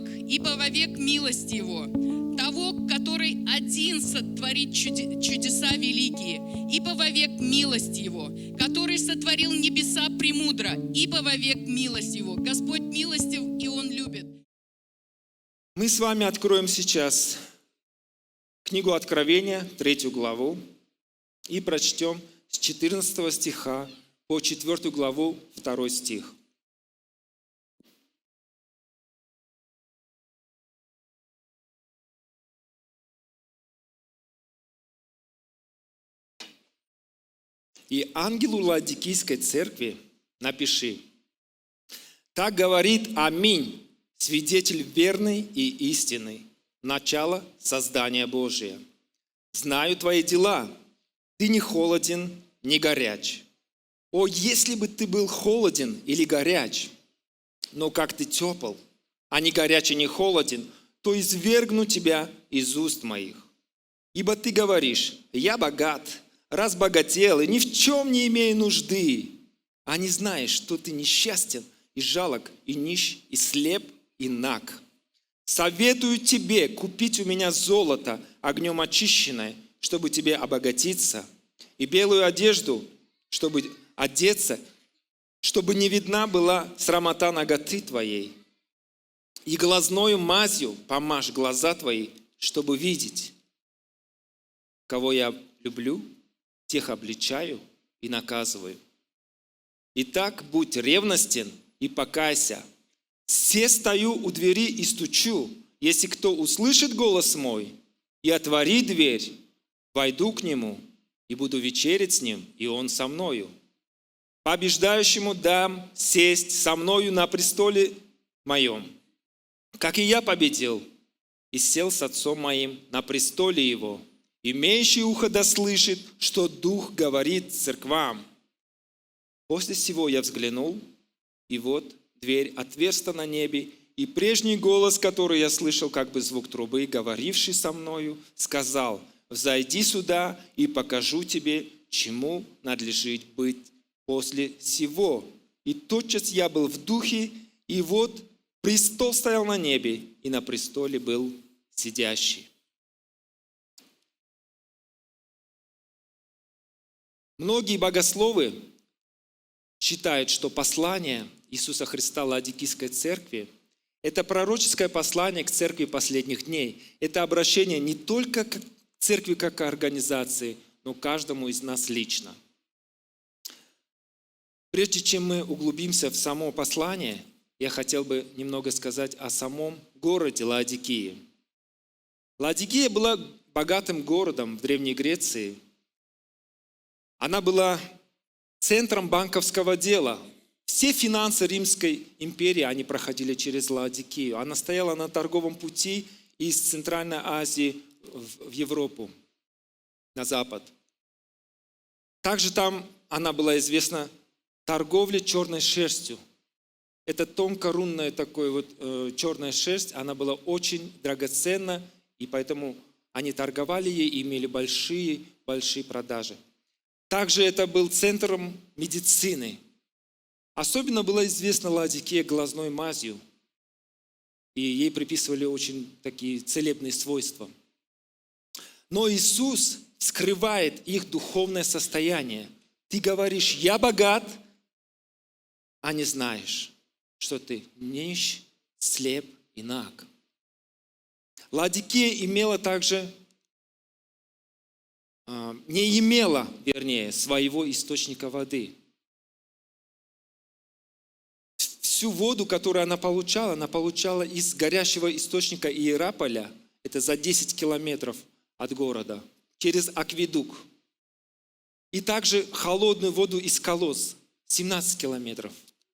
благ, ибо вовек милость Его. Того, который один сотворит чудеса великие, ибо вовек милость Его. Который сотворил небеса премудро, ибо вовек милость Его. Господь милостив, и Он любит. Мы с вами откроем сейчас книгу Откровения, 3 главу, и прочтем с 14 стиха по 4 главу, 2 стих. «И ангелу Ладикийской церкви напиши: так говорит Аминь, свидетель верный и истинный, начало создания Божия. Знаю твои дела, ты не холоден, не горяч. О, если бы ты был холоден или горяч, но как ты тепл, а не горяч и не холоден, то извергну тебя из уст моих. Ибо ты говоришь: я богат, разбогател и ни в чем не имею нужды, а не знаешь, что ты несчастен и жалок, и нищ, и слеп, и наг. Советую тебе купить у меня золото, огнем очищенное, чтобы тебе обогатиться, и белую одежду, чтобы одеться, чтобы не видна была срамота наготы твоей. И глазною мазью помажь глаза твои, чтобы видеть. Кого я люблю, тех обличаю и наказываю. Итак, будь ревностен и покайся. Се стою у двери и стучу. Если кто услышит голос мой и отворит дверь, войду к нему и буду вечерять с ним, и он со мною. Побеждающему дам сесть со мною на престоле моем, как и я победил и сел с отцом моим на престоле его. Имеющий ухо да слышит, что Дух говорит церквам. После сего я взглянул, и вот дверь отверста на небе, и прежний голос, который я слышал, как бы звук трубы, говоривший со мною, сказал: «Взойди сюда, и покажу тебе, чему надлежит быть после сего». И тотчас я был в духе, и вот престол стоял на небе, и на престоле был сидящий. Многие богословы считают, что послание Иисуса Христа Ладикийской церкви – это пророческое послание к церкви последних дней. Это обращение не только к церкви как к организации, но к каждому из нас лично. Прежде чем мы углубимся в само послание, я хотел бы немного сказать о самом городе Ладикии. Ладикия была богатым городом в Древней Греции. Она была центром банковского дела. Все финансы Римской империи, они проходили через Лаодикию. Она стояла на торговом пути из Центральной Азии в Европу, на запад. Также там она была известна торговлей черной шерстью. Это тонкорунная такой черная шерсть, она была очень драгоценна, и поэтому они торговали ей и имели большие продажи. Также это был центром медицины. Особенно была известна Ладикия глазной мазью, и ей приписывали очень такие целебные свойства. Но Иисус скрывает их духовное состояние. Ты говоришь: я богат, а не знаешь, что ты нищ, слеп и наг. Ладикия не имела своего источника воды. Всю воду, которую она получала из горящего источника Иераполя, это за 10 километров от города, через акведук. И также холодную воду из колодц, 17 километров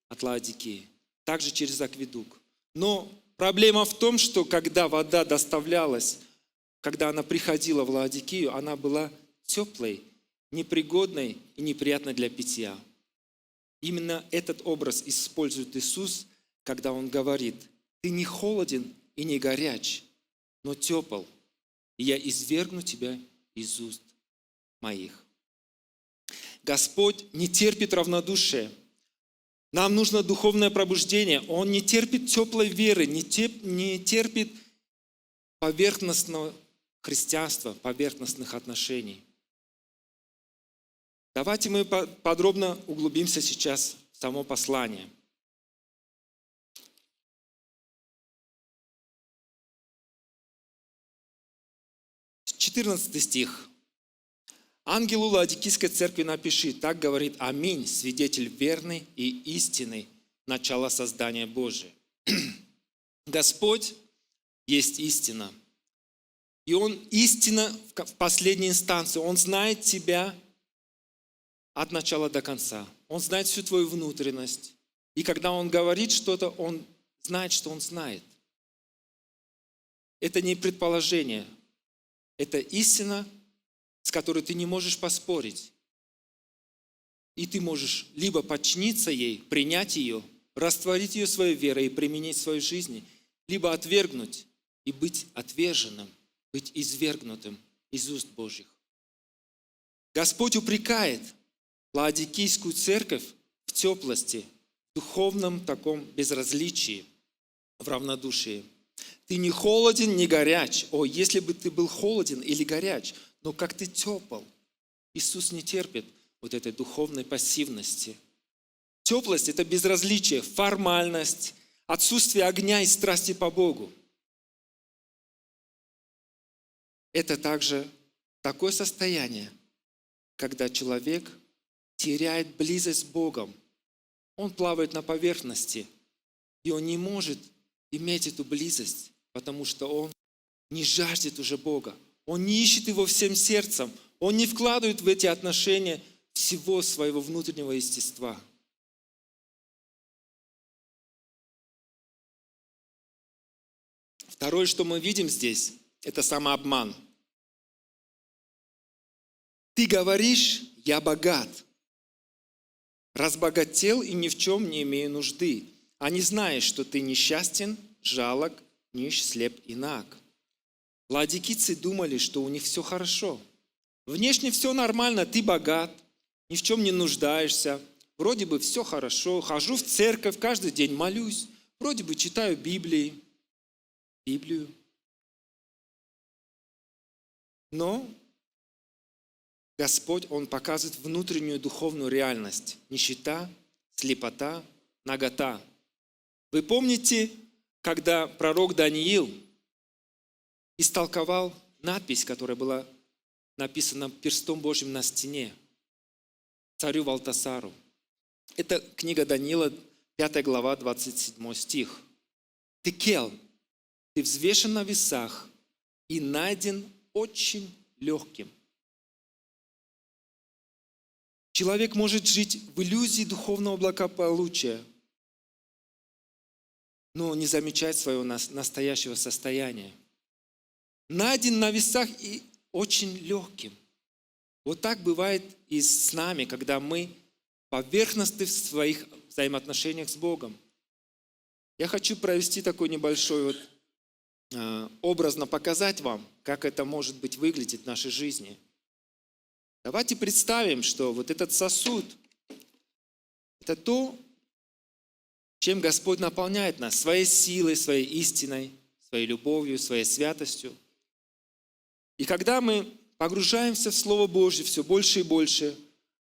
от Лаодикии, также через акведук. Но проблема в том, что когда вода доставлялась, когда она приходила в Лаодикию, она была теплой, непригодной и неприятной для питья. Именно этот образ использует Иисус, когда Он говорит: ты не холоден и не горяч, но тепл, и я извергну тебя из уст моих. Господь не терпит равнодушия. Нам нужно духовное пробуждение. Он не терпит теплой веры, не терпит поверхностного христианства, поверхностных отношений. Давайте мы подробно углубимся сейчас в само послание. 14 стих. Ангелу Ладикийской церкви напиши, так говорит Аминь, свидетель верный и истинный, начало создания Божия. Господь есть истина. И Он истина в последней инстанции. Он знает тебя от начала до конца. Он знает всю твою внутренность. И когда Он говорит что-то, Он знает, что Он знает. Это не предположение. Это истина, с которой ты не можешь поспорить. И ты можешь либо подчиниться ей, принять ее, растворить ее своей верой и применить в своей жизни, либо отвергнуть и быть отверженным, быть извергнутым из уст Божьих. Господь упрекает Лаодикийскую церковь в теплости, в духовном таком безразличии, в равнодушии. Ты не холоден, не горяч. О, если бы ты был холоден или горяч, но как ты тепл. Иисус не терпит вот этой духовной пассивности. Теплость – это безразличие, формальность, отсутствие огня и страсти по Богу. Это также такое состояние, когда человек теряет близость с Богом. Он плавает на поверхности, и он не может иметь эту близость, потому что он не жаждет уже Бога. Он не ищет Его всем сердцем. Он не вкладывает в эти отношения всего своего внутреннего естества. Второе, что мы видим здесь, это самообман. Ты говоришь, я богат, разбогател и ни в чем не имею нужды, а не знаешь, что ты несчастен, жалок, нищ, слеп и наг. Ладикийцы думали, что у них все хорошо. Внешне все нормально, ты богат, ни в чем не нуждаешься, вроде бы все хорошо, хожу в церковь, каждый день молюсь, вроде бы читаю Библию. Но Господь, Он показывает внутреннюю духовную реальность. Нищета, слепота, нагота. Вы помните, когда пророк Даниил истолковал надпись, которая была написана перстом Божьим на стене, царю Валтасару. Это книга Даниила, 5 глава, 27 стих. «Текел, ты взвешен на весах и найден очень легким». Человек может жить в иллюзии духовного благополучия, но не замечать своего настоящего состояния. Найден на весах и очень легким. Вот так бывает и с нами, когда мы поверхностны в своих взаимоотношениях с Богом. Я хочу провести такой небольшой образно показать вам, как это может быть выглядит в нашей жизни. Давайте представим, что вот этот сосуд – это то, чем Господь наполняет нас, своей силой, своей истиной, своей любовью, своей святостью. И когда мы погружаемся в Слово Божье все больше и больше,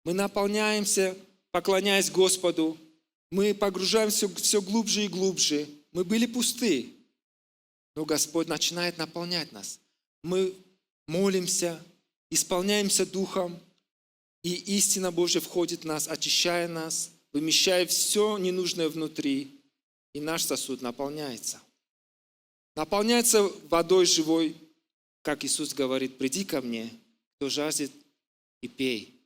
мы наполняемся, поклоняясь Господу, мы погружаемся все глубже и глубже. Мы были пусты, но Господь начинает наполнять нас. Мы молимся, исполняемся Духом, и истина Божья входит в нас, очищая нас, вымещая все ненужное внутри, и наш сосуд наполняется. Наполняется водой живой, как Иисус говорит, приди ко мне, кто жаждет, и пей.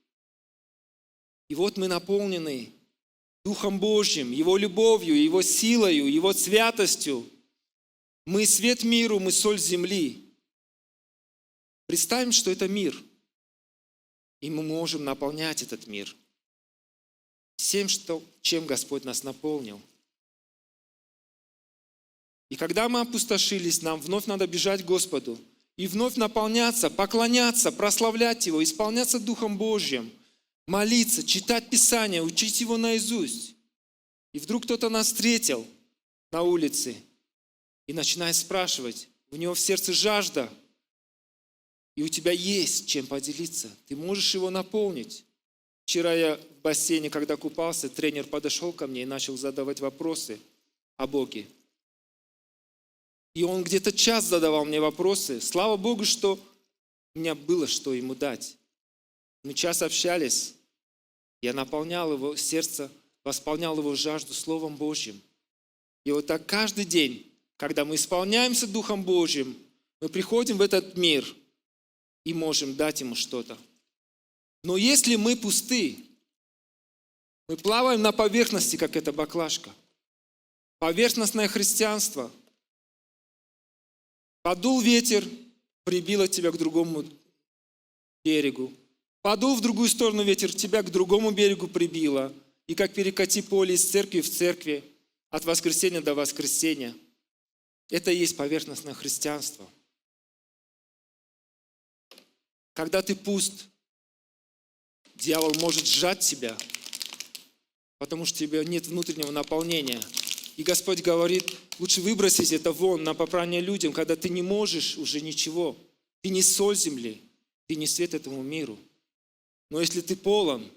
И вот мы наполнены Духом Божьим, Его любовью, Его силою, Его святостью. Мы свет миру, мы соль земли. Представим, что это мир, и мы можем наполнять этот мир всем, чем Господь нас наполнил. И когда мы опустошились, нам вновь надо бежать к Господу и вновь наполняться, поклоняться, прославлять Его, исполняться Духом Божьим, молиться, читать Писание, учить Его наизусть. И вдруг кто-то нас встретил на улице и начинает спрашивать, у него в сердце жажда, и у тебя есть чем поделиться, ты можешь его наполнить. Вчера я в бассейне, когда купался, тренер подошел ко мне и начал задавать вопросы о Боге. И он где-то час задавал мне вопросы. Слава Богу, что у меня было что ему дать. Мы час общались. Я наполнял его сердце, восполнял его жажду Словом Божьим. И вот так каждый день, когда мы исполняемся Духом Божьим, мы приходим в этот мир и можем дать ему что-то. Но если мы пусты, мы плаваем на поверхности, как эта баклажка. Поверхностное христианство. Подул ветер, прибило тебя к другому берегу. Подул в другую сторону ветер, тебя к другому берегу прибило. И как перекати поле из церкви в церкви, от воскресения до воскресения. Это и есть поверхностное христианство. Когда ты пуст, дьявол может сжать тебя, потому что у тебя нет внутреннего наполнения. И Господь говорит, лучше выбросить это вон на попрание людям, когда ты не можешь уже ничего. Ты не соль земли, ты не свет этому миру. Но если ты полон,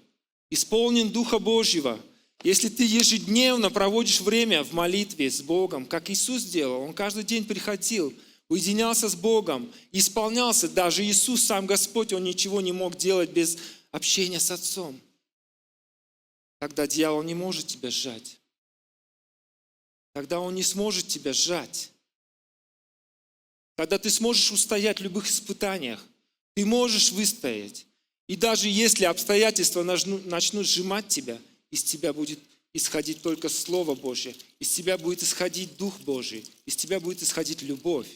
исполнен Духа Божьего, если ты ежедневно проводишь время в молитве с Богом, как Иисус делал, Он каждый день приходил, уединялся с Богом, исполнялся. Даже Иисус, сам Господь, Он ничего не мог делать без общения с Отцом. Тогда дьявол не может тебя сжать. Тогда он не сможет тебя сжать. Тогда ты сможешь устоять в любых испытаниях. Ты можешь выстоять. И даже если обстоятельства начнут сжимать тебя, из тебя будет исходить только Слово Божье, из тебя будет исходить Дух Божий, из тебя будет исходить любовь.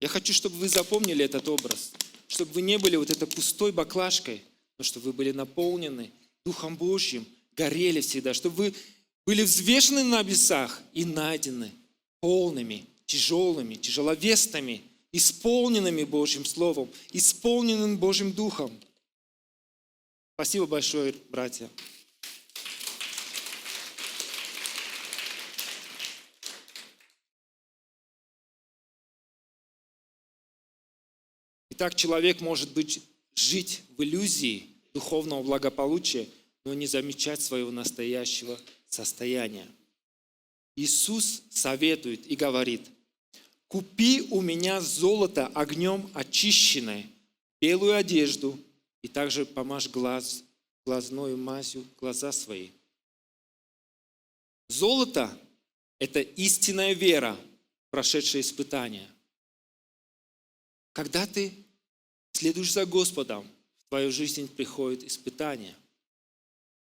Я хочу, чтобы вы запомнили этот образ, чтобы вы не были вот этой пустой баклажкой, но чтобы вы были наполнены Духом Божьим, горели всегда, чтобы вы были взвешены на весах и найдены полными, тяжелыми, тяжеловесными, исполненными Божьим Словом, исполненным Божьим Духом. Спасибо большое, братья. Итак, человек может жить в иллюзии духовного благополучия, но не замечать своего настоящего состояния. Иисус советует и говорит: «Купи у меня золото огнем очищенное, белую одежду, и также помажь глазною мазью глаза свои». Золото – это истинная вера, прошедшая испытания. Когда ты следуешь за Господом, в твою жизнь приходит испытание.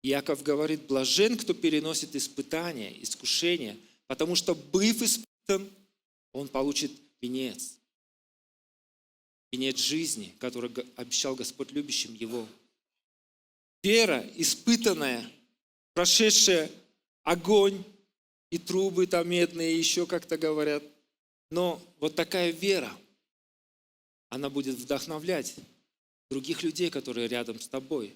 Иаков говорит: блажен, кто переносит испытания, искушения, потому что, быв испытан, он получит венец. Венец жизни, который обещал Господь любящим его. Вера, испытанная, прошедшая огонь и трубы там медные, еще как-то говорят. Но вот такая вера, она будет вдохновлять других людей, которые рядом с тобой.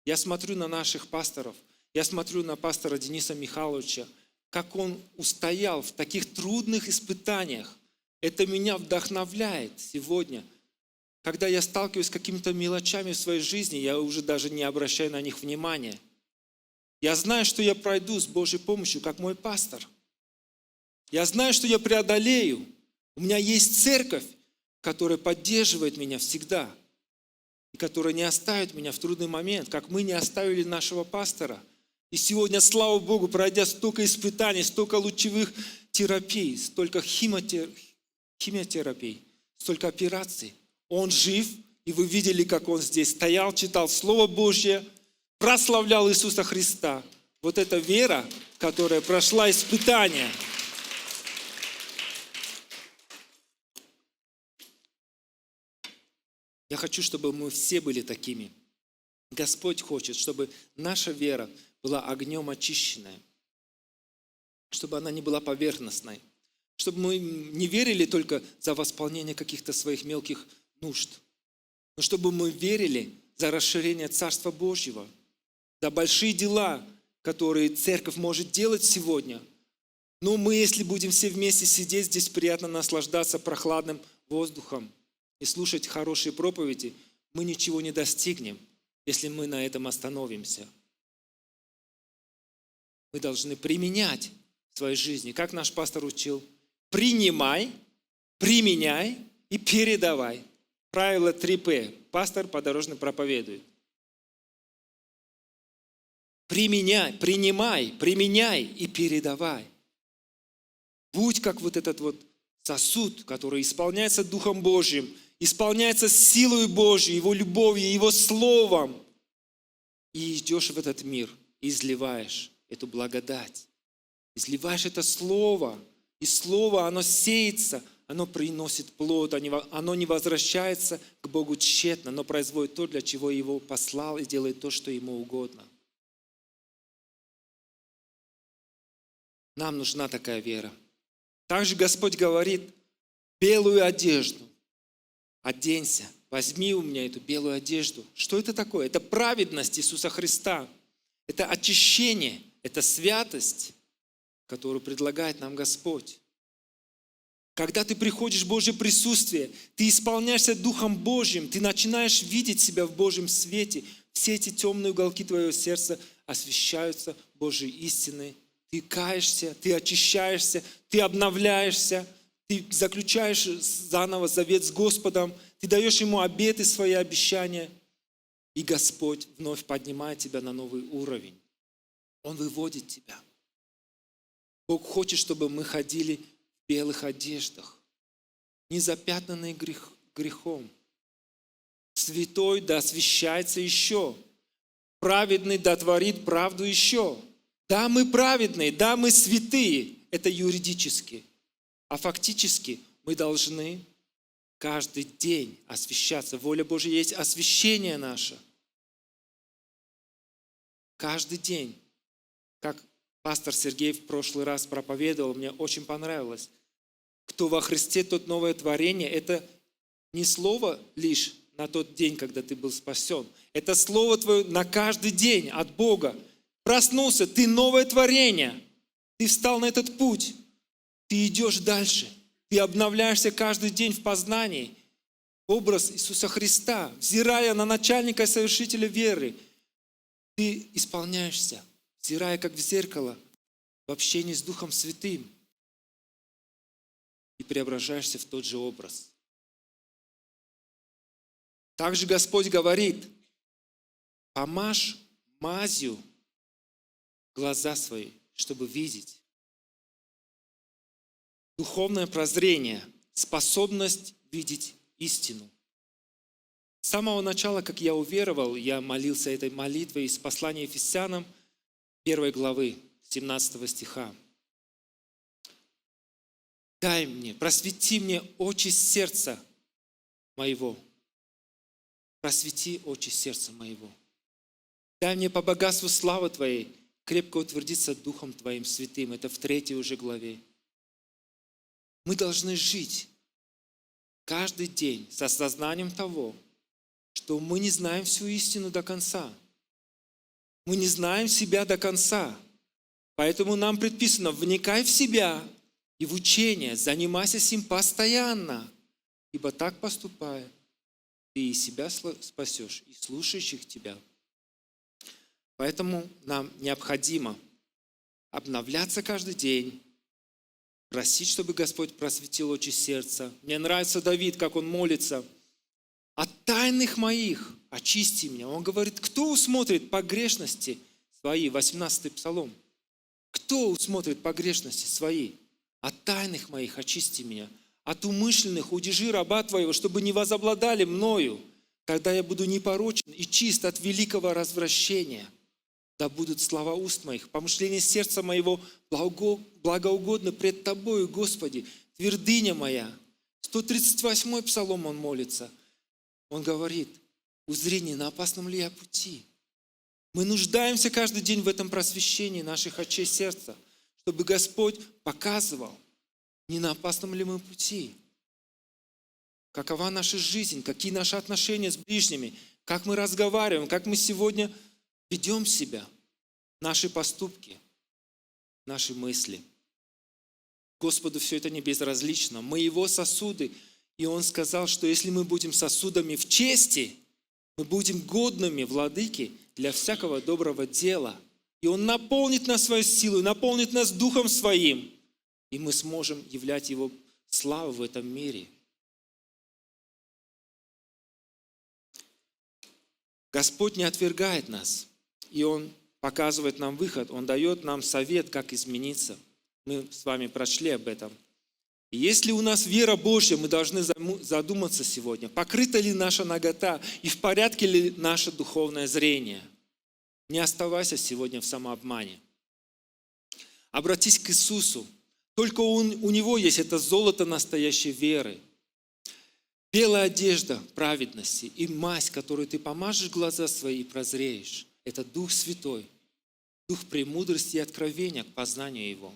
Я смотрю на наших пасторов, я смотрю на пастора Дениса Михайловича, как он устоял в таких трудных испытаниях. Это меня вдохновляет сегодня. Когда я сталкиваюсь с какими-то мелочами в своей жизни, я уже даже не обращаю на них внимания. Я знаю, что я пройду с Божьей помощью, как мой пастор. Я знаю, что я преодолею. У меня есть церковь, которая поддерживает меня всегда и которая не оставит меня в трудный момент, как мы не оставили нашего пастора. И сегодня, слава Богу, пройдя столько испытаний, столько лучевых терапий, столько химиотерапий, столько операций, он жив, и вы видели, как он здесь стоял, читал Слово Божье, прославлял Иисуса Христа. Вот эта вера, которая прошла испытания. Я хочу, чтобы мы все были такими. Господь хочет, чтобы наша вера была огнем очищенная, чтобы она не была поверхностной, чтобы мы не верили только за восполнение каких-то своих мелких нужд, но чтобы мы верили за расширение Царства Божьего, за большие дела, которые церковь может делать сегодня. Но мы, если будем все вместе сидеть здесь, приятно наслаждаться прохладным воздухом и слушать хорошие проповеди, мы ничего не достигнем, если мы на этом остановимся. Мы должны применять в своей жизни, как наш пастор учил. Принимай, применяй и передавай. Правило 3П. Пастор подорожный проповедует. Принимай, применяй и передавай. Будь как вот этот вот сосуд, который исполняется Духом Божьим, исполняется силой Божьей, Его любовью, Его Словом. И идешь в этот мир, и изливаешь эту благодать. Изливаешь это Слово. И Слово, оно сеется, оно приносит плод, оно не возвращается к Богу тщетно, но производит то, для чего Его послал, и делает то, что Ему угодно. Нам нужна такая вера. Также Господь говорит: белую одежду оденься, возьми у меня эту белую одежду. Что это такое? Это праведность Иисуса Христа. Это очищение, это святость, которую предлагает нам Господь. Когда ты приходишь в Божье присутствие, ты исполняешься Духом Божьим, ты начинаешь видеть себя в Божьем свете. Все эти темные уголки твоего сердца освещаются Божьей истиной. Ты каешься, ты очищаешься, ты обновляешься, ты заключаешь заново завет с Господом, ты даешь Ему обеты, свои обещания, и Господь вновь поднимает тебя на новый уровень. Он выводит тебя. Бог хочет, чтобы мы ходили в белых одеждах, не запятнанные грехом. Святой да освящается еще, праведный да творит правду еще. Да, мы праведные, да, мы святые, это юридически. А фактически мы должны каждый день освящаться. Воля Божья есть освящение наше. Каждый день. Как пастор Сергей в прошлый раз проповедовал, мне очень понравилось. Кто во Христе, тот новое творение. Это не слово лишь на тот день, когда ты был спасен. Это слово твое на каждый день от Бога. Проснулся, ты новое творение. Ты встал на этот путь. Ты идешь дальше. Ты обновляешься каждый день в познании. Образ Иисуса Христа, взирая на начальника и совершителя веры, ты исполняешься, взирая как в зеркало, в общении с Духом Святым. И преображаешься в тот же образ. Также Господь говорит: помажь мазью глаза свои, чтобы видеть. Духовное прозрение, способность видеть истину. С самого начала, как я уверовал, я молился этой молитвой из послания Ефесянам 1 главы 17 стиха. Дай мне, просвети мне очи сердца моего. Просвети очи сердца моего. Дай мне по богатству славы Твоей крепко утвердиться Духом Твоим Святым. Это в 3 уже главе. Мы должны жить каждый день с осознанием того, что мы не знаем всю истину до конца. Мы не знаем себя до конца. Поэтому нам предписано: вникай в себя и в учение, занимайся сим постоянно, ибо так поступая, ты и себя спасешь, и слушающих тебя. Поэтому нам необходимо обновляться каждый день, просить, чтобы Господь просветил очи сердца. Мне нравится Давид, как он молится: от тайных моих очисти меня. Он говорит: кто усмотрит погрешности свои? 18-й Псалом. Кто усмотрит погрешности свои? От тайных моих очисти меня. От умышленных удержи раба Твоего, чтобы не возобладали мною. Тогда я буду непорочен и чист от великого развращения. Да будут слова уст моих, помышления сердца моего благоугодны пред Тобою, Господи, твердыня моя. 138-й Псалом он молится. Он говорит: узри, не на опасном ли я пути. Мы нуждаемся каждый день в этом просвещении наших очей сердца, чтобы Господь показывал, не на опасном ли мы пути. Какова наша жизнь, какие наши отношения с ближними, как мы разговариваем, как мы сегодня ведем себя. наши поступки, наши мысли. Господу все это не безразлично. Мы Его сосуды. И Он сказал, что если мы будем сосудами в чести, мы будем годными, владыки, для всякого доброго дела. И Он наполнит нас своей силой, наполнит нас Духом Своим. И мы сможем являть Его славу в этом мире. Господь не отвергает нас. И Он показывает нам выход. Он дает нам совет, как измениться. Мы с вами прочли об этом. И если у нас вера Божья, мы должны задуматься сегодня, покрыта ли наша нагота и в порядке ли наше духовное зрение. Не оставайся сегодня в самообмане. Обратись к Иисусу. Только у Него есть это золото настоящей веры. Белая одежда праведности и мазь, которую ты помажешь глаза свои и прозреешь. Это Дух Святой, Дух премудрости и откровения к познанию Его.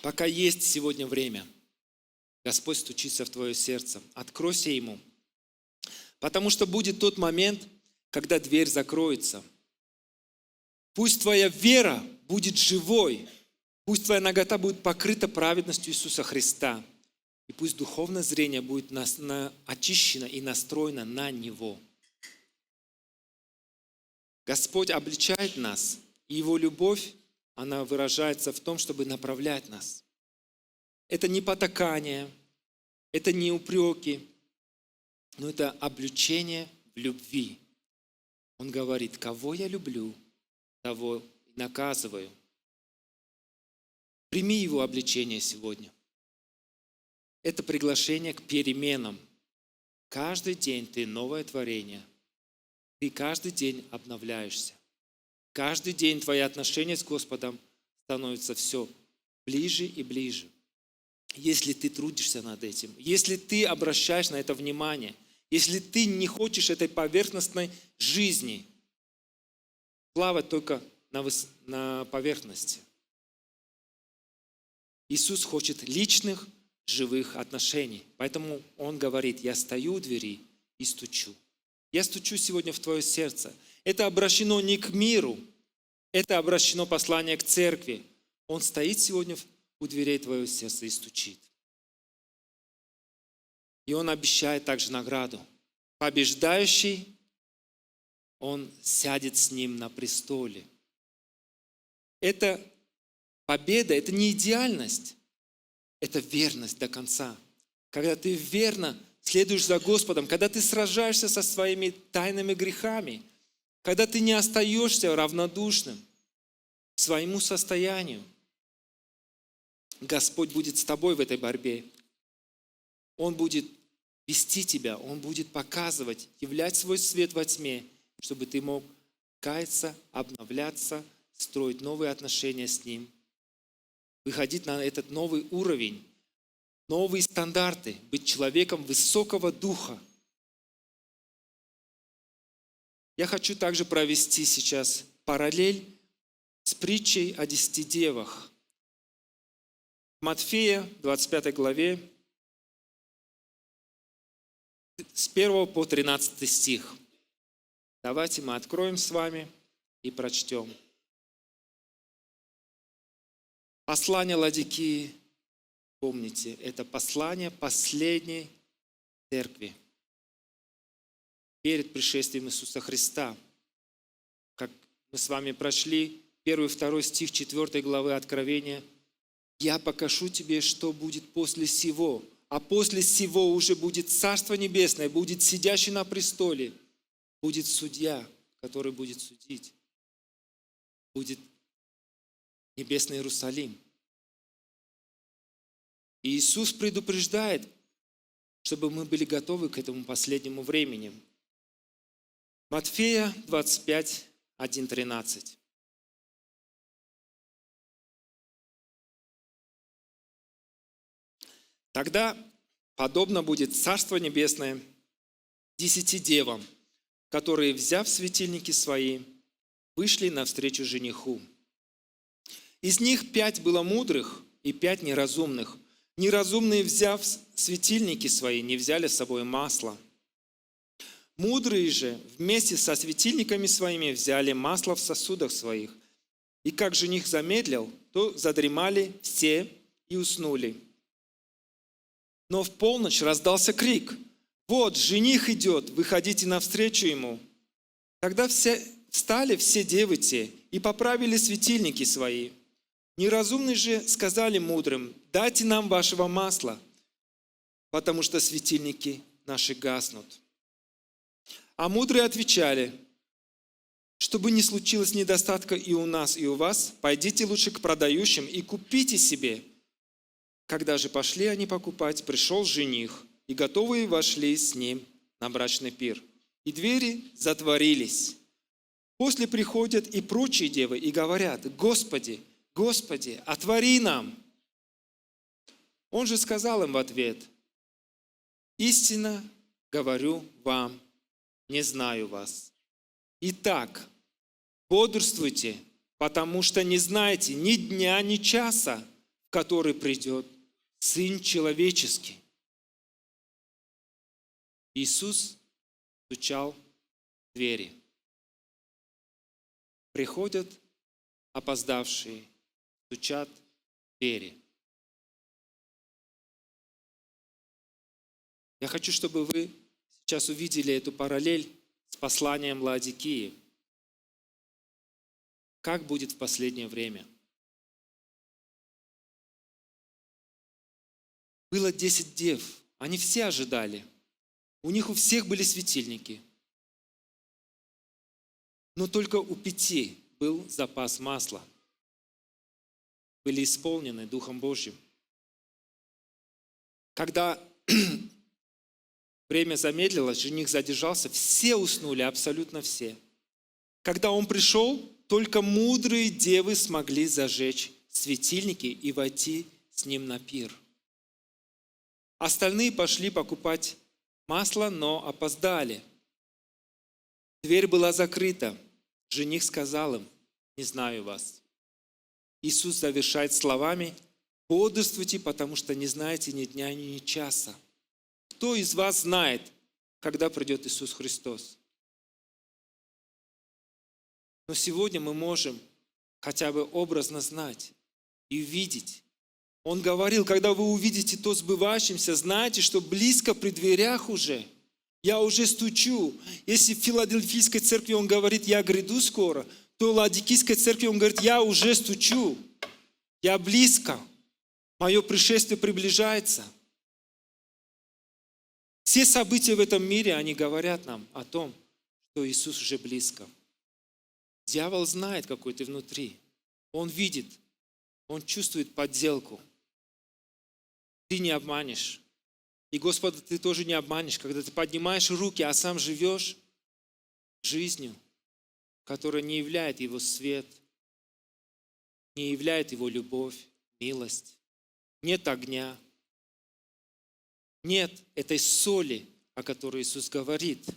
Пока есть сегодня время, Господь стучится в твое сердце. Откройся Ему. Потому что будет тот момент, когда дверь закроется. Пусть твоя вера будет живой. Пусть твоя нагота будет покрыта праведностью Иисуса Христа. И пусть духовное зрение будет очищено и настроено на Него. Господь обличает нас, и Его любовь, она выражается в том, чтобы направлять нас. Это не потакание, это не упреки, но это обличение в любви. Он говорит, кого я люблю, того и наказываю. Прими Его обличение сегодня. Это приглашение к переменам. Каждый день ты новое творение. Ты каждый день обновляешься. Каждый день твои отношения с Господом становятся все ближе и ближе. Если ты трудишься над этим, если ты обращаешь на это внимание, если ты не хочешь этой поверхностной жизни, плавать только на поверхности. Иисус хочет личных, живых отношений. Поэтому Он говорит, я стою у двери и стучу. Я стучу сегодня в твое сердце. Это обращено не к миру, это обращено послание к церкви. Он стоит сегодня у дверей твоего сердца и стучит. И Он обещает также награду. Побеждающий, он сядет с Ним на престоле. Это победа, это не идеальность, это верность до конца. Когда ты верно следуешь за Господом, когда ты сражаешься со своими тайными грехами, когда ты не остаешься равнодушным к своему состоянию, Господь будет с тобой в этой борьбе. Он будет вести тебя, Он будет показывать, являть свой свет во тьме, чтобы ты мог каяться, обновляться, строить новые отношения с Ним, выходить на этот новый уровень, новые стандарты, быть человеком высокого духа. Я хочу также провести сейчас параллель с притчей о 10 девах. В Матфея, 25 главе, с 1 по 13 стих. Давайте мы откроем с вами и прочтем. Послание Ладикии, помните, это послание последней церкви перед пришествием Иисуса Христа. Как мы с вами прочли, 1 и 2 стих 4 главы Откровения. «Я покажу тебе, что будет после сего, а после сего уже будет Царство Небесное, будет сидящий на престоле, будет судья, который будет судить, будет Небесный Иерусалим». И Иисус предупреждает, чтобы мы были готовы к этому последнему времени. Матфея 25, 1-13. «Тогда подобно будет Царство Небесное 10 девам, которые, взяв светильники свои, вышли навстречу жениху. Из них 5 было мудрых и 5 неразумных. Неразумные, взяв светильники свои, не взяли с собой масла. Мудрые же вместе со светильниками своими взяли масло в сосудах своих. И как жених замедлил, то задремали все и уснули. Но в полночь раздался крик: «Вот, жених идет, выходите навстречу ему». Тогда встали все девы те и поправили светильники свои. Неразумные же сказали мудрым: «Дайте нам вашего масла, потому что светильники наши гаснут». А мудрые отвечали: «Чтобы не случилось недостатка и у нас, и у вас, пойдите лучше к продающим и купите себе». Когда же пошли они покупать, пришел жених, и готовые вошли с ним на брачный пир. И двери затворились. После приходят и прочие девы и говорят: «Господи, Господи, отвори нам». Он же сказал им в ответ: «Истинно говорю вам, не знаю вас. Итак, бодрствуйте, потому что не знаете ни дня, ни часа, в который придет Сын Человеческий». Иисус стучал в двери. Приходят опоздавшие, стучат в двери. Я хочу, чтобы вы сейчас увидели эту параллель с посланием Лаодикии. Как будет в последнее время? Было 10 дев, они все ожидали. У них у всех были светильники. Но только у 5 был запас масла. Были исполнены Духом Божьим. Когда время замедлилось, жених задержался, все уснули, абсолютно все. Когда он пришел, только мудрые девы смогли зажечь светильники и войти с ним на пир. Остальные пошли покупать масло, но опоздали. Дверь была закрыта. Жених сказал им: «Не знаю вас». Иисус завершает словами: «Бодрствуйте, потому что не знаете ни дня, ни часа». Кто из вас знает, когда придет Иисус Христос? Но сегодня мы можем хотя бы образно знать и видеть. Он говорил: когда вы увидите то сбывающимся, знайте, что близко при дверях уже. Я уже стучу. Если в Филадельфийской церкви он говорит: я гряду скоро, то в Лаодикийской церкви он говорит: я уже стучу. Я близко. Мое пришествие приближается. Все события в этом мире, они говорят нам о том, что Иисус уже близко. Дьявол знает, какой ты внутри. Он видит, он чувствует подделку. Ты не обманешь. И Господа ты тоже не обманешь, когда ты поднимаешь руки, а сам живешь жизнью, которая не являет Его свет, не являет Его любовь, милость. Нет огня. Нет этой соли, о которой Иисус говорит.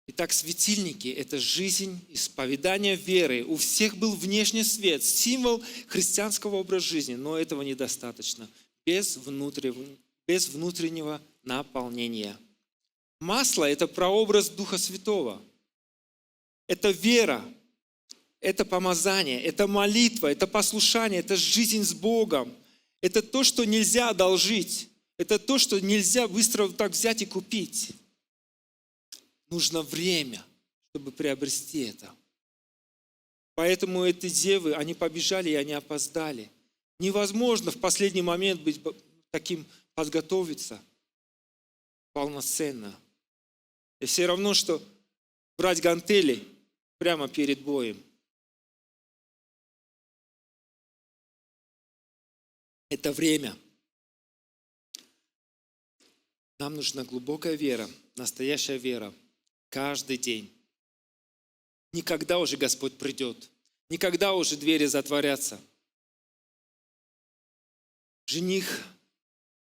Итак, светильники – это жизнь, исповедание веры. У всех был внешний свет, символ христианского образа жизни, но этого недостаточно, без внутреннего наполнения. Масло – это прообраз Духа Святого. Это вера, это помазание, это молитва, это послушание, это жизнь с Богом. Это то, что нельзя одолжить. Это то, что нельзя быстро так взять и купить. Нужно время, чтобы приобрести это. Поэтому эти девы, они побежали и они опоздали. Невозможно в последний момент быть таким, подготовиться полноценно. И все равно, что брать гантели прямо перед боем. Это время. Нам нужна глубокая вера, настоящая вера. Каждый день. Никогда уже Господь придет. Никогда уже двери затворятся. Жених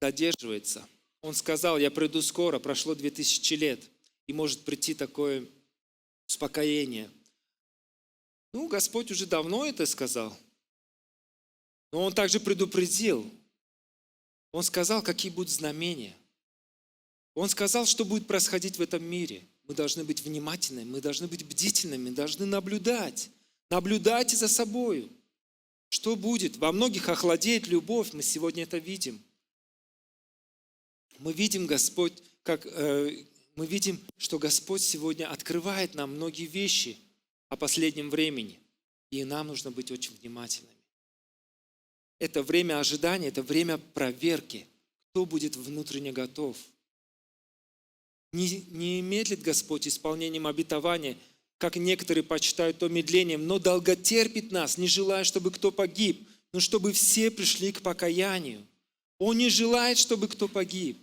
задерживается. Он сказал: я приду скоро, прошло 2000 лет. И может прийти такое успокоение. Господь уже давно это сказал. Но Он также предупредил. Он сказал, какие будут знамения. Он сказал, что будет происходить в этом мире. Мы должны быть внимательными, мы должны быть бдительными, должны наблюдать. Наблюдайте за собою. Что будет? Во многих охладеет любовь, мы сегодня это видим. Мы видим, мы видим, что Господь сегодня открывает нам многие вещи о последнем времени. И нам нужно быть очень внимательными. Это время ожидания, это время проверки. Кто будет внутренне готов? Не медлит Господь исполнением обетования, как некоторые почитают то медлением, но долготерпит нас, не желая, чтобы кто погиб, но чтобы все пришли к покаянию. Он не желает, чтобы кто погиб,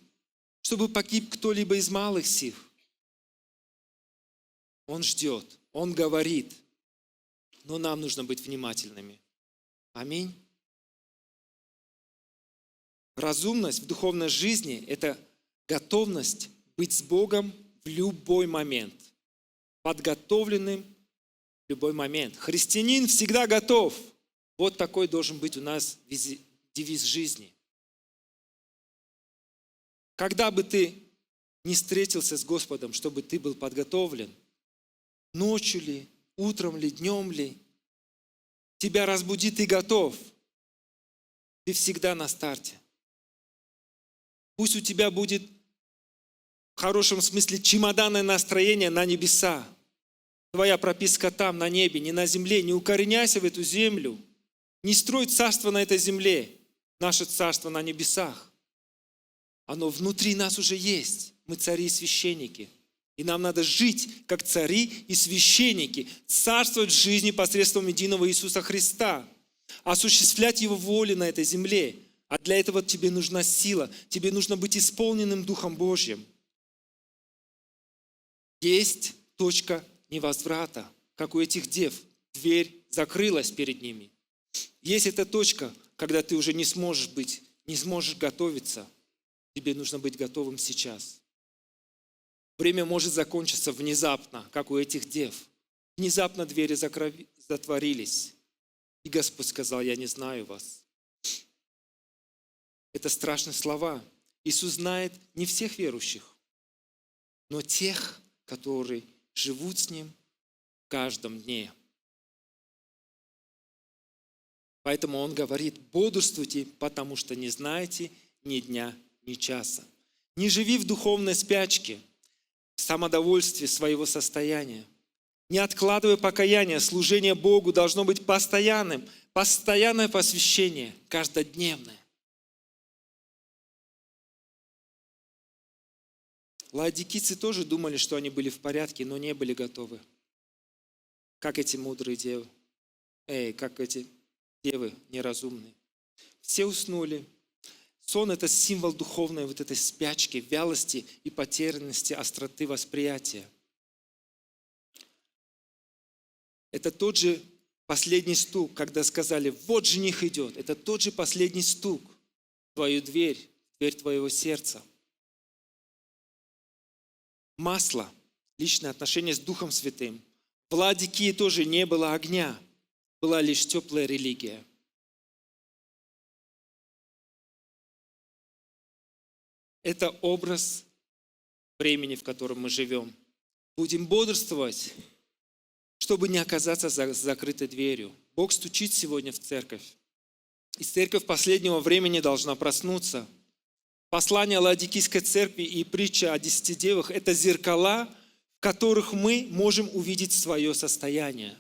чтобы погиб кто-либо из малых сих. Он ждет, Он говорит, но нам нужно быть внимательными. Аминь. Разумность в духовной жизни – это готовность быть с Богом в любой момент, подготовленным в любой момент. Христианин всегда готов. Вот такой должен быть у нас девиз жизни. Когда бы ты не встретился с Господом, чтобы ты был подготовлен, ночью ли, утром ли, днем ли, тебя разбудит и готов. Ты всегда на старте. Пусть у тебя будет в хорошем смысле чемоданное настроение на небеса. Твоя прописка там, на небе, не на земле. Не укореняйся в эту землю. Не строй царство на этой земле. Наше царство на небесах. Оно внутри нас уже есть. Мы цари и священники. И нам надо жить, как цари и священники. Царствовать в жизни посредством единого Иисуса Христа. Осуществлять Его волю на этой земле. А для этого тебе нужна сила. Тебе нужно быть исполненным Духом Божьим. Есть точка невозврата, как у этих дев. Дверь закрылась перед ними. Есть эта точка, когда ты уже не сможешь готовиться. Тебе нужно быть готовым сейчас. Время может закончиться внезапно, как у этих дев. Внезапно двери затворились. И Господь сказал: я не знаю вас. Это страшные слова. Иисус знает не всех верующих, но тех, которые живут с Ним в каждом дне. Поэтому Он говорит: бодрствуйте, потому что не знаете ни дня, ни часа. Не живи в духовной спячке, в самодовольстве своего состояния. Не откладывай покаяние. Служение Богу должно быть постоянным. Постоянное посвящение, каждодневное. Лаодикийцы тоже думали, что они были в порядке, но не были готовы. Как эти мудрые девы. Как эти девы неразумные. Все уснули. Сон – это символ духовной вот этой спячки, вялости и потерянности, остроты восприятия. Это тот же последний стук, когда сказали: вот жених идет. Это тот же последний стук в твою дверь, дверь твоего сердца. Масло, личное отношение с Духом Святым. В Лаодикии тоже не было огня, была лишь теплая религия. Это образ времени, в котором мы живем. Будем бодрствовать, чтобы не оказаться за закрытой дверью. Бог стучит сегодня в церковь. И церковь последнего времени должна проснуться. Послание Лаодикийской церкви и притча о 10 девах – это зеркала, в которых мы можем увидеть свое состояние.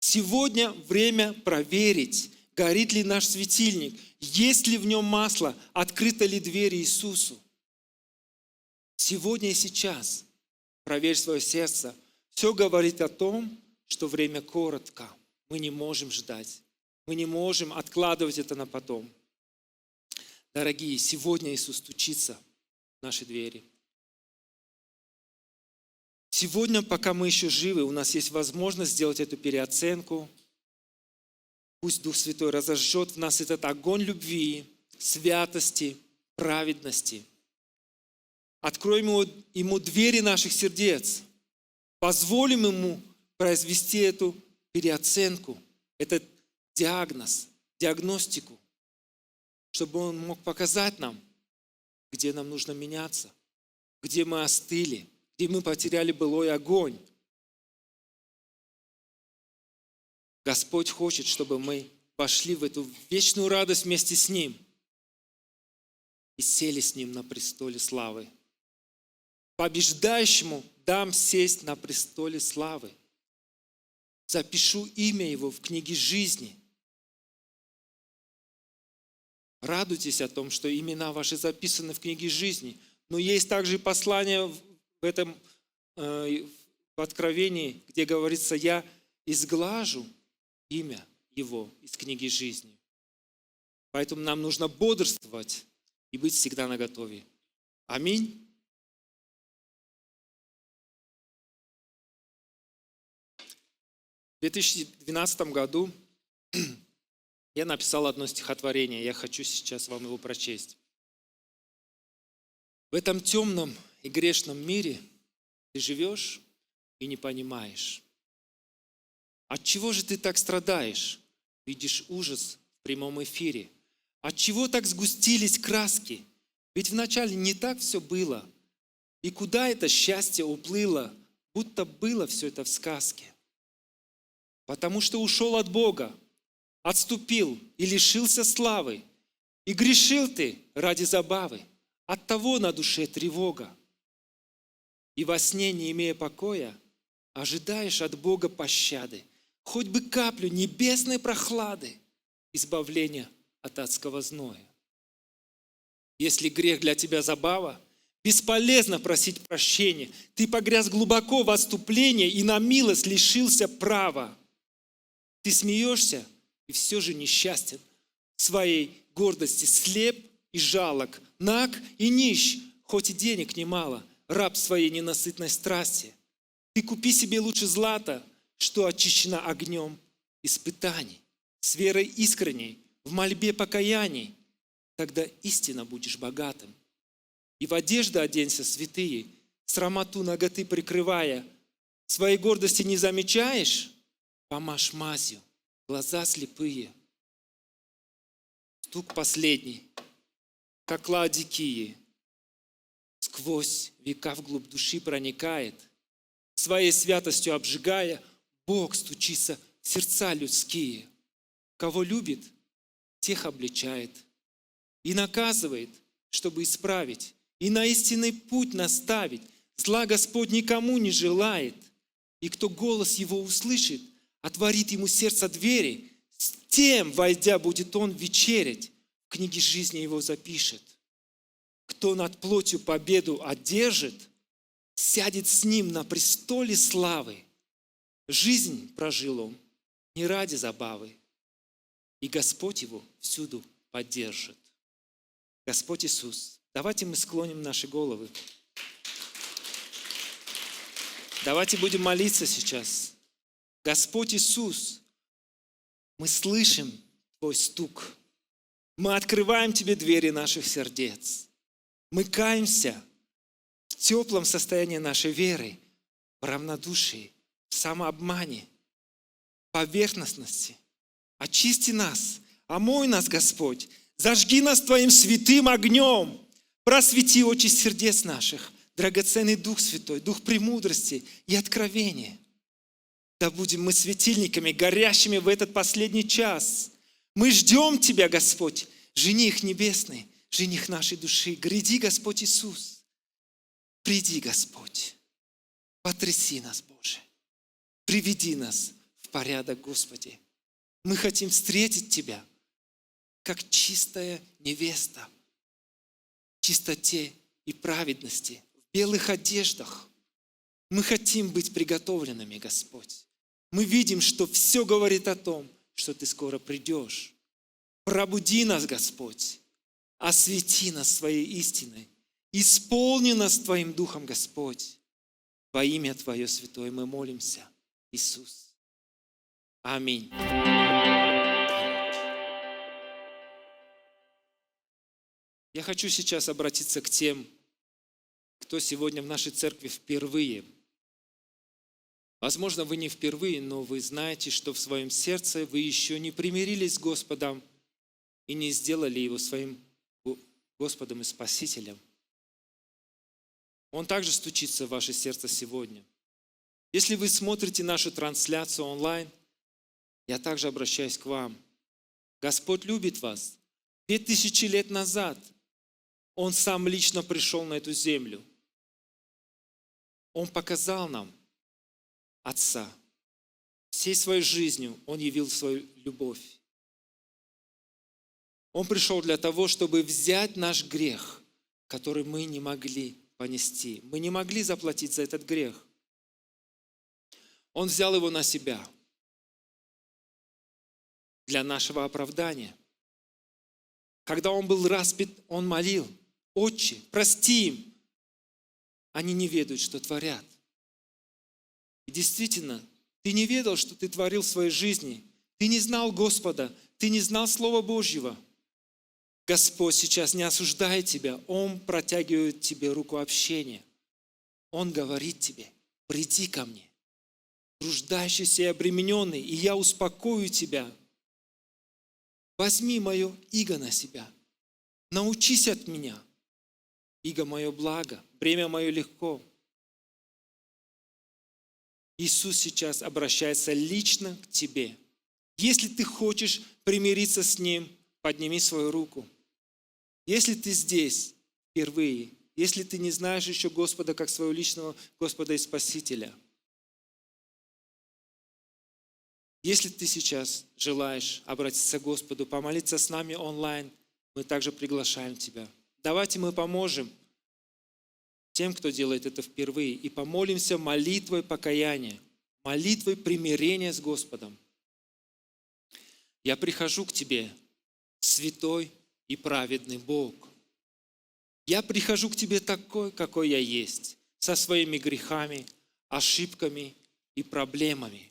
Сегодня время проверить, горит ли наш светильник, есть ли в нем масло, открыта ли дверь Иисусу. Сегодня и сейчас проверь свое сердце. Все говорит о том, что время коротко. Мы не можем ждать. Мы не можем откладывать это на потом. Дорогие, сегодня Иисус стучится в наши двери. Сегодня, пока мы еще живы, у нас есть возможность сделать эту переоценку. Пусть Дух Святой разожжет в нас этот огонь любви, святости, праведности. Откроем Ему двери наших сердец. Позволим Ему произвести эту переоценку, этот диагностику, чтобы Он мог показать нам, где нам нужно меняться, где мы остыли, где мы потеряли былой огонь. Господь хочет, чтобы мы пошли в эту вечную радость вместе с Ним и сели с Ним на престоле славы. Побеждающему дам сесть на престоле славы. Запишу имя Его в книге жизни. Радуйтесь о том, что имена ваши записаны в книге жизни. Но есть также послание в этом в Откровении, где говорится: я изглажу имя Его из книги жизни. Поэтому нам нужно бодрствовать и быть всегда наготове. Аминь. В 2012 году я написал одно стихотворение. Я хочу сейчас вам его прочесть. В этом темном и грешном мире ты живешь и не понимаешь. Отчего же ты так страдаешь? Видишь ужас в прямом эфире. Отчего так сгустились краски? Ведь вначале не так все было. И куда это счастье уплыло, будто было все это в сказке? Потому что ушел от Бога, отступил и лишился славы. И грешил ты ради забавы, оттого на душе тревога. И во сне, не имея покоя, ожидаешь от Бога пощады, хоть бы каплю небесной прохлады, избавления от адского зноя. Если грех для тебя забава, бесполезно просить прощения. Ты погряз глубоко в отступлении и на милость лишился права. Ты смеешься и все же несчастен. Своей гордости слеп и жалок, наг и нищ, хоть и денег немало, раб своей ненасытной страсти. Ты купи себе лучше злато, что очищено огнем испытаний, с верой искренней, в мольбе покаяний. Тогда истинно будешь богатым. И в одежды оденься святые, срамоту наготы прикрывая. Своей гордости не замечаешь? Помажь мазью, глаза слепые. Стук последний, как Лаодикии, сквозь века вглубь души проникает. Своей святостью обжигая, Бог стучится в сердца людские. Кого любит, тех обличает и наказывает, чтобы исправить, и на истинный путь наставить. Зла Господь никому не желает. И кто голос Его услышит, отворит ему сердце двери, с тем, войдя, будет он вечерять, в книге жизни его запишет. Кто над плотью победу одержит, сядет с ним на престоле славы. Жизнь прожил он не ради забавы, и Господь его всюду поддержит. Господь Иисус, давайте мы склоним наши головы. Давайте будем молиться сейчас. Господь Иисус, мы слышим Твой стук. Мы открываем Тебе двери наших сердец. Мы каемся в теплом состоянии нашей веры, в равнодушии, в самообмане, поверхностности. Очисти нас, омой нас, Господь, зажги нас Твоим святым огнем, просвети очи сердец наших, драгоценный Дух Святой, Дух премудрости и откровения. Да будем мы светильниками, горящими в этот последний час. Мы ждем Тебя, Господь, жених небесный, жених нашей души. Гряди, Господь Иисус. Приди, Господь. Потряси нас, Боже. Приведи нас в порядок, Господи. Мы хотим встретить Тебя, как чистая невеста, в чистоте и праведности, в белых одеждах. Мы хотим быть приготовленными, Господь. Мы видим, что все говорит о том, что Ты скоро придешь. Пробуди нас, Господь. Освети нас Своей истиной. Исполни нас Твоим Духом, Господь. Во имя Твое святое мы молимся, Иисус. Аминь. Я хочу сейчас обратиться к тем, кто сегодня в нашей церкви впервые. Возможно, вы не впервые, но вы знаете, что в своем сердце вы еще не примирились с Господом и не сделали Его своим Господом и Спасителем. Он также стучится в ваше сердце сегодня. Если вы смотрите нашу трансляцию онлайн, я также обращаюсь к вам. Господь любит вас. 2000 лет назад Он сам лично пришел на эту землю. Он показал нам Отца. Всей своей жизнью Он явил свою любовь. Он пришел для того, чтобы взять наш грех, который мы не могли понести. Мы не могли заплатить за этот грех. Он взял его на себя для нашего оправдания. Когда Он был распят, Он молил: «Отче, прости им, они не ведают, что творят». И действительно, ты не ведал, что ты творил в своей жизни. Ты не знал Господа, ты не знал Слова Божьего. Господь сейчас не осуждает тебя, Он протягивает тебе руку общения. Он говорит тебе: приди ко мне, труждающийся и обремененный, и я успокою тебя. Возьми мое иго на себя, научись от меня. Иго мое благо, бремя мое легко. Иисус сейчас обращается лично к тебе. Если ты хочешь примириться с Ним, подними свою руку. Если ты здесь впервые, если ты не знаешь еще Господа как своего личного Господа и Спасителя, если ты сейчас желаешь обратиться к Господу, помолиться с нами онлайн, мы также приглашаем тебя. Давайте мы поможем тем, кто делает это впервые, и помолимся молитвой покаяния, молитвой примирения с Господом. Я прихожу к тебе, святой и праведный Бог. Я прихожу к тебе такой, какой я есть, со своими грехами, ошибками и проблемами.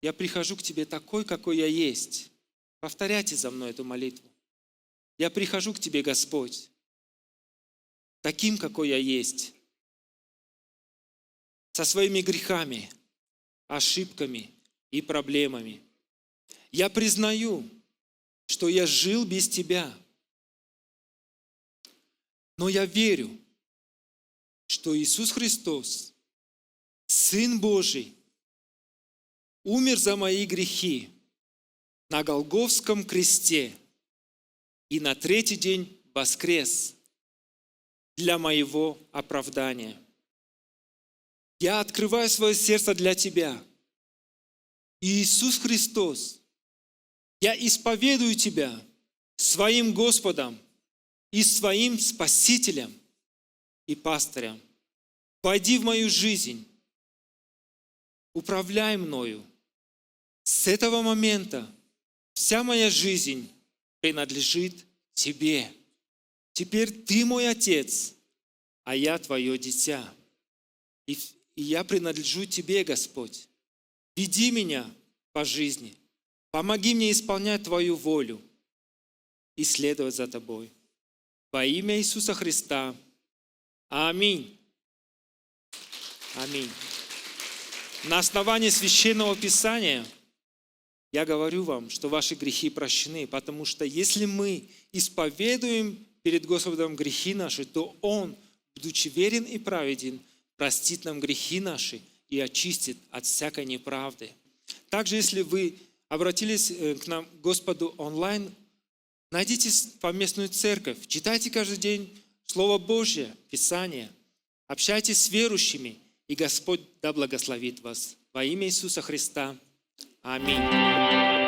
Я прихожу к тебе такой, какой я есть. Повторяйте за мной эту молитву. Я прихожу к тебе, Господь, таким, какой я есть, со своими грехами, ошибками и проблемами. Я признаю, что я жил без тебя, но я верю, что Иисус Христос, Сын Божий, умер за мои грехи на Голгофском кресте и на третий день воскрес для моего оправдания. Я открываю свое сердце для Тебя. Иисус Христос, я исповедую Тебя своим Господом и своим Спасителем и пастырем. Войди в мою жизнь, управляй мною. С этого момента вся моя жизнь принадлежит Тебе. Теперь Ты мой Отец, а я Твое дитя. И я принадлежу Тебе, Господь. Веди меня по жизни. Помоги мне исполнять Твою волю и следовать за Тобой. Во имя Иисуса Христа. Аминь. Аминь. На основании Священного Писания я говорю вам, что ваши грехи прощены, потому что если мы исповедуем перед Господом грехи наши, то Он, будучи верен и праведен, простит нам грехи наши и очистит от всякой неправды. Также, если вы обратились к нам, к Господу онлайн, найдите поместную церковь, читайте каждый день Слово Божье, Писание, общайтесь с верующими, и Господь да благословит вас. Во имя Иисуса Христа. Аминь.